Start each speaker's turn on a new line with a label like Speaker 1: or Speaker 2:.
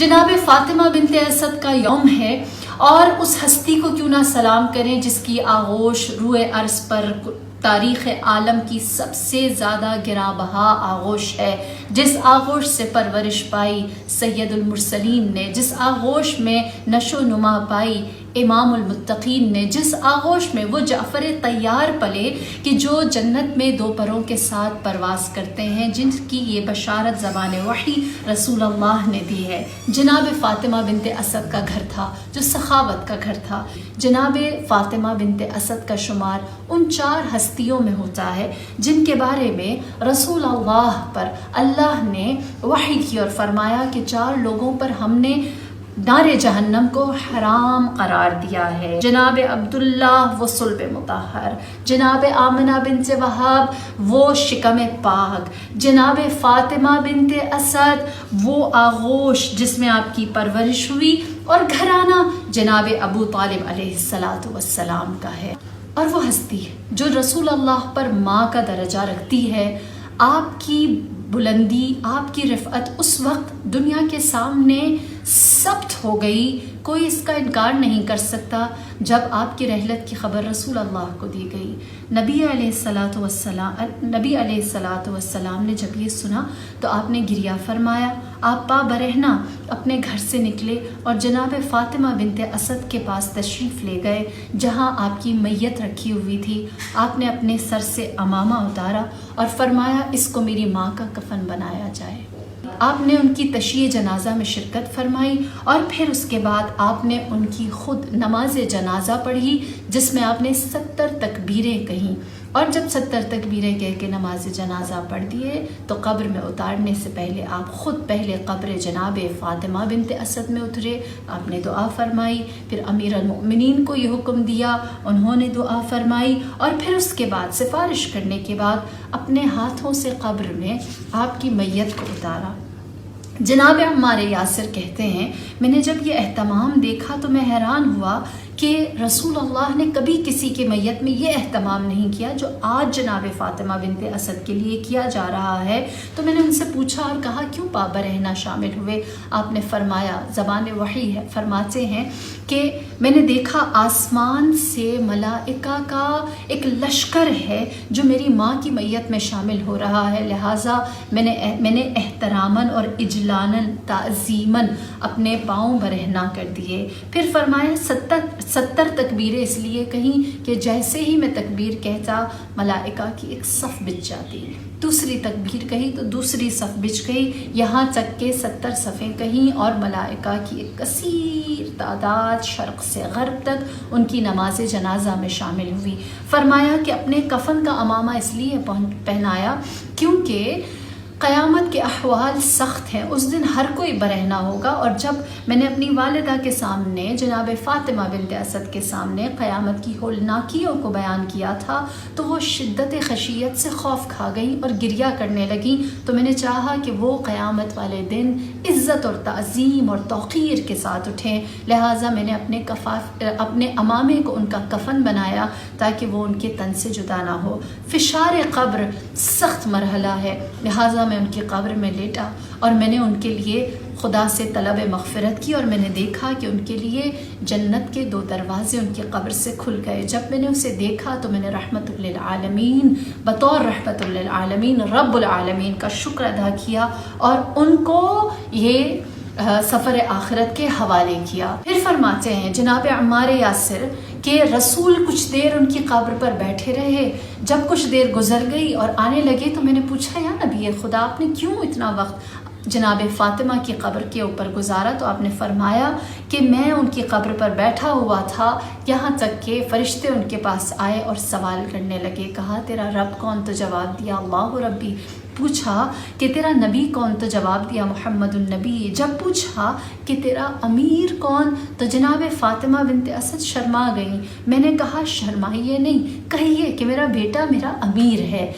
Speaker 1: जनाब फ़ातिमा बिनते असद का यौम है और उस हस्ती को क्यों ना सलाम करें जिसकी आगोश रूए अर्ज़ पर तारीख़ आलम की सबसे ज़्यादा गिराबहा आगोश है, जिस आगोश से परवरिश पाई सैयदुल मुरसलीन ने, जिस आगोश में नशो नुमा पाई इमामुल मुत्तकीन ने, जिस आगोश में वो जाफ़र तैयार पले कि जो जन्नत में दो परों के साथ परवास करते हैं, जिनकी ये बशारत ज़बान वही रसूल अल्लाह ने दी है। जनाब फ़ातिमा बिनते असद का घर था जो सखावत का घर था। जनाब फ़ातिमा बिनते असद का शुमार उन चार हस्तियों में होता है जिनके बारे में रसूल अल्लाह पर अल्लाह ने वही की और फरमाया कि चार लोगों पर हमने नारे जहन्नम को हराम करार दिया है। जनाब अब्दुल्ला वो सुल्ब मुतहर, जनाब आमिना बिनते वहाब वो शिकम पाक, जनाब फ़ातिमा बिनते असद वो आगोश जिसमें आपकी परवरिश हुई, और घराना जनाब अबू तालिब अलैहिस्सलातु वस्सलाम का है। और वो हस्ती जो रसूल अल्लाह पर माँ का दर्जा रखती है, आपकी बुलंदी, आपकी रिफ़अत उस वक्त दुनिया के सामने सब्त हो गई, कोई इसका इनकार नहीं कर सकता जब आपकी रहलत की ख़बर रसूल अल्लाह को दी गई। नबी अलैहिस्सलातु वस्सलाम ने जब ये सुना तो आपने गिरिया फरमाया, आप पा बरहना अपने घर से निकले और जनाब फ़ातिमा बिनते असद के पास तशरीफ़ ले गए जहाँ आपकी मैयत रखी हुई थी। आपने अपने सर से अमामा उतारा और फरमाया, इसको मेरी माँ का कफन बनाया जाए। आपने उनकी तशीए जनाजा में शिरकत फरमाई और फिर उसके बाद आपने उनकी खुद नमाज जनाजा पढ़ी जिसमें आपने 70 तकबीरें कहीं, और जब 70 तकबीरें कह के नमाज जनाजा पढ़ दिए तो कब्र में उतारने से पहले आप ख़ुद पहले कब्र जनाब फ़ातिमा बिनते असद में उतरे। आपने दुआ फरमाई, फिर अमीर अल मोमिनीन को ये हुक्म दिया, उन्होंने दुआ फरमाई, और फिर उसके बाद सिफारिश करने के बाद अपने हाथों से कब्र में आपकी मैयत को उतारा। जनाब अम्मार यासिर कहते हैं, मैंने जब ये एहतमाम देखा तो मैं हैरान हुआ कि रसूल अल्लाह ने कभी किसी के मैयत में ये एहतमाम नहीं किया जो आज जनाब फ़ातिमा बिनते असद के लिए किया जा रहा है। तो मैंने उनसे पूछा और कहा, क्यों पाबा रहना शामिल हुए? आपने फरमाया, ज़बान वही है, फरमाते हैं कि मैंने देखा आसमान से मलाइका का एक लश्कर है जो मेरी माँ की मैयत में शामिल हो रहा है, लिहाजा मैंने एहतरामन और इजलानन ताज़ीमन अपने पाँव बरहना कर दिए। फिर फरमाया 70 तकबीरें इसलिए कहीं कि जैसे ही मैं तकबीर कहता मलाइका की एक सफ़ बिछ जाती, दूसरी तकबीर कही तो दूसरी सफ़ बिछ गई, यहाँ तक के 70 सफ़ें कहीं और मलाइका की एक कसीर तादाद शर्क़ से ग़र्ब तक उनकी नमाज जनाजा में शामिल हुई। फरमाया कि अपने कफ़न का अमामा इसलिए पहनाया क्योंकि क़यामत के अहवाल सख्त हैं, उस दिन हर कोई बरहना होगा। और जब मैंने अपनी वालिदा के सामने जनाब फ़ातिमा बिनते असद के सामने क़यामत की होलनाकियों को बयान किया था तो वो शिद्दत खशियत से खौफ खा गई और गिरिया करने लगी। तो मैंने चाहा कि वो क़यामत वाले दिन इज़्ज़त और ताज़ीम और तौक़ीर के साथ उठें, लिहाजा मैंने अपने अमामे को उनका कफ़न बनाया ताकि वो उनके तन से जुदा ना हो। फ़िशार क़ब्र सख्त मरहला है, लिहाजा मैं उनकी कब्र में लेटा और मैंने उनके लिए खुदा से तलब मग़फ़िरत की और मैंने देखा कि उनके लिए जन्नत के 2 दरवाज़े उनकी कब्र से खुल गए। जब मैंने उसे देखा तो मैंने रहमतुल लिल आलमीन, बतौर रहमतुल लिल आलमीन रब्बुल आलमीन का शुक्र अदा किया और उनको ये सफ़र आखिरत के हवाले किया। फिर फरमाते हैं जनाब अम्मार यासिर कि रसूल कुछ देर उनकी कब्र पर बैठे रहे। जब कुछ देर गुजर गई और आने लगे तो मैंने पूछा, या नबी खुदा आपने क्यों इतना वक्त जनाब फ़ातिमा की कब्र के ऊपर गुजारा? तो आपने फरमाया कि मैं उनकी कब्र पर बैठा हुआ था, यहाँ तक कि फ़रिश्ते उनके पास आए और सवाल करने लगे। कहा, तेरा रब कौन? तो जवाब दिया, अल्लाह रब्बी। पूछा कि तेरा नबी कौन? तो जवाब दिया, मुहम्मदुन नबी। जब पूछा कि तेरा अमीर कौन? तो जनाब फ़ातिमा बिनते असद शर्मा गई। मैंने कहा, शर्माइए नहीं, कहिए कि मेरा बेटा मेरा अमीर है।